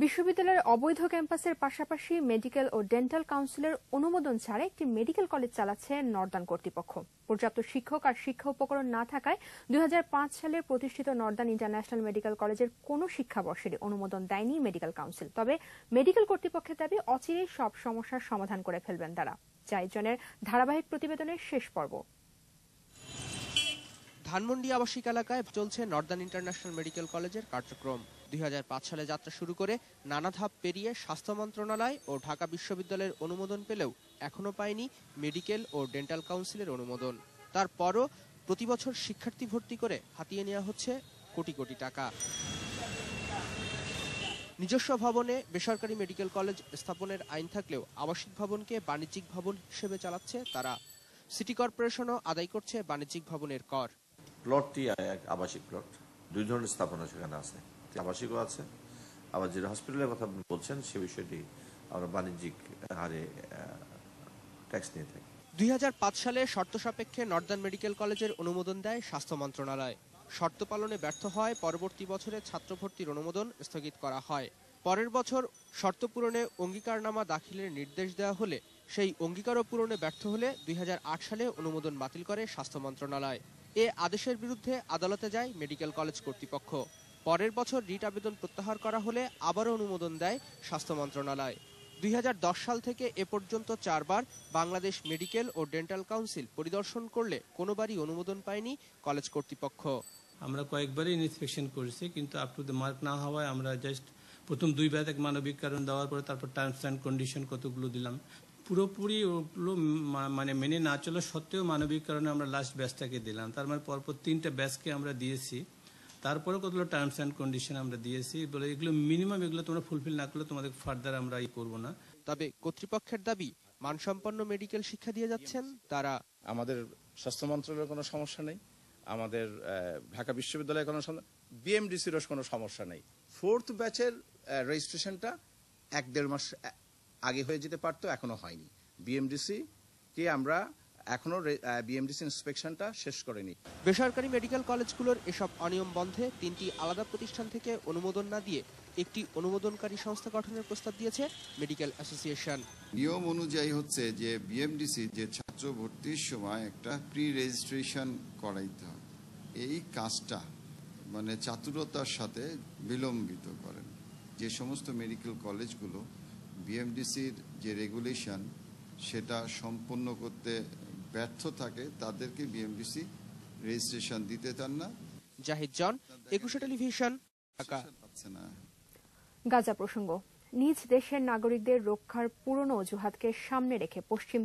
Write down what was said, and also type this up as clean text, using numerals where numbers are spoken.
বিশ্ববিদ্যালয়ের অবৈধ ক্যাম্পাসের পাশাপাশি মেডিকেল ও ডেন্টাল কাউন্সিলের অনুমোদন ছাড়া একটি মেডিকেল কলেজ চালাচ্ছে নর্দান কর্তৃপক্ষ। পর্যাপ্ত শিক্ষক আর শিক্ষা উপকরণ না থাকায় 2005 সালে প্রতিষ্ঠিত নর্দান ইন্টারন্যাশনাল মেডিকেল কলেজের কোনো শিক্ষাবর্ষেরই অনুমোদন দেয়নি মেডিকেল কাউন্সিল। তবে মেডিকেল কর্তৃপক্ষের দাবি অচিরেই সব সমস্যার সমাধান করে ফেলবেন তারা। জাহিদজনের ধারাবাহিক প্রতিবেদনের শেষ পর্ব। ধানমন্ডি আবাসিক এলাকায় চলছে নর্দান ইন্টারন্যাশনাল মেডিকেল কলেজের কার্যক্রম। 2005 সালে যাত্রা শুরু করে নানা ধাপ পেরিয়ে স্বাস্থ্য মন্ত্রণালয় ও ঢাকা বিশ্ববিদ্যালয়ের অনুমোদন পেলেও এখনো পায়নি মেডিকেল ও ডেন্টাল কাউন্সিলের অনুমোদন। তারপরও প্রতি বছর শিক্ষার্থী ভর্তি করে হাতিয়ে নেওয়া হচ্ছে কোটি কোটি টাকা। নিজস্ব ভবনে বেসরকারি মেডিকেল কলেজ স্থাপনের আইন থাকলেও আবাসিক ভবনকে বাণিজ্যিক ভবন হিসেবে চালাচ্ছে তারা। সিটি কর্পোরেশনও আদায় করছে বাণিজ্যিক ভবনের কর। প্লটটি এক আবাসিক প্লট, দুই ধরনের স্থাপনা সেখানে আছে, আবাসিকও আছে, আবার যে হসপিটালের কথা বলছেন সে বিষয়টি আমরা বাণিজ্যিক হারে ট্যাক্স নিয়ে থাকি। 2005 সালে শর্ত সাপেক্ষে নর্দান মেডিকেল কলেজের অনুমোদন দেয় স্বাস্থ্য মন্ত্রণালয়। শর্ত পালনে ব্যর্থ হয় পরবর্তী বছরে ছাত্র ভর্তির অনুমোদন স্থগিত করা হয়। পরের বছর শর্ত পূরণে অঙ্গীকারনামা দাখিলের নির্দেশ দেওয়া হলে সেই অঙ্গীকারও পূরণে ব্যর্থ হলে 2008 সালে অনুমোদন বাতিল করে স্বাস্থ্য মন্ত্রণালয়। এ আদেশের বিরুদ্ধে আদালতে যায় মেডিকেল কলেজ কর্তৃপক্ষ। পরের বছর রিট আবেদন প্রত্যাহার করা হলে আবারও অনুমোদন দেয় স্বাস্থ্য মন্ত্রণালয়। 2010 সাল থেকে এ পর্যন্ত 4 বার বাংলাদেশ মেডিকেল ও ডেন্টাল কাউন্সিল পরিদর্শন করলে কোনোবারই অনুমোদন পায়নি কলেজ কর্তৃপক্ষ। আমরা কয়েকবারই ইন্সপেকশন করেছি, কিন্তু আপ টু দ্য মার্ক না হওয়ায় আমরা জাস্ট প্রথম 2 ব্যাচ মানবিক কারণ দেওয়ার পরে তারপর টার্মস অ্যান্ড কন্ডিশন কতগুলো দিলাম, পুরোপুরি ওগুলো মানে মেনে না চলা সত্ত্বেও মানবিক কারণে আমরা লাস্ট ব্যাচটাকে দিলাম। তার মানে পরপর 3টা ব্যাচকে আমরা দিয়েছি, তারপরে কতগুলো টার্মস অ্যান্ড কন্ডিশন আমরা দিয়েছি, বলে এগুলো মিনিমাম এগুলো তোমরা ফুলফিল না করলে তোমাদের ফার্দার আমরা করব না। তবে কর্তৃপক্ষের দাবি মানসম্পন্ন মেডিকেল শিক্ষা দিয়ে যাচ্ছেন তারা। আমাদের স্বাস্থ্য মন্ত্রণালয়ের কোনো সমস্যা নেই, আমাদের ঢাকা বিশ্ববিদ্যালয়ের কোনো বিএমডিসিরও কোনো সমস্যা নেই। 4th ব্যাচের রেজিস্ট্রেশনটা 1-1.5 মাস আগে হয়ে যেতে পারতো, এখনো হয়নি। বিএমডিসি কে আমরা এখনো বিএমডিসি ইন্সপেকশনটা শেষ করেনি। বেসরকারি মেডিকেল কলেজগুলোর এসব অনিয়ম বন্ধে 3টি আলাদা প্রতিষ্ঠান থেকে অনুমোদন না দিয়ে একটি অনুমোদনকারী সংস্থা গঠনের প্রস্তাব দিয়েছে মেডিকেল অ্যাসোসিয়েশন। নিয়ম অনুযায়ী হচ্ছে যে বিএমডিসি যে ছাত্র ভর্তির সময় একটা প্রি রেজিস্ট্রেশন করাইতে হয়, এই কাজটা মানে চাতুরতার সাথে বিলম্বিত করেন। যে সমস্ত মেডিকেল কলেজগুলো বিএমডিসির যে রেগুলেশন সেটা সম্পন্ন করতে ব্যর্থ থাকে তাদেরকে বিএমডিসি রেজিস্ট্রেশন দিতে চান না। জাহিদজন, 21 টেলিভিশন, ঢাকা। গাজা প্রসঙ্গ। নিজ দেশের নাগরিকদের রক্ষার পুরনো অজুহাতকে সামনে রেখে পশ্চিম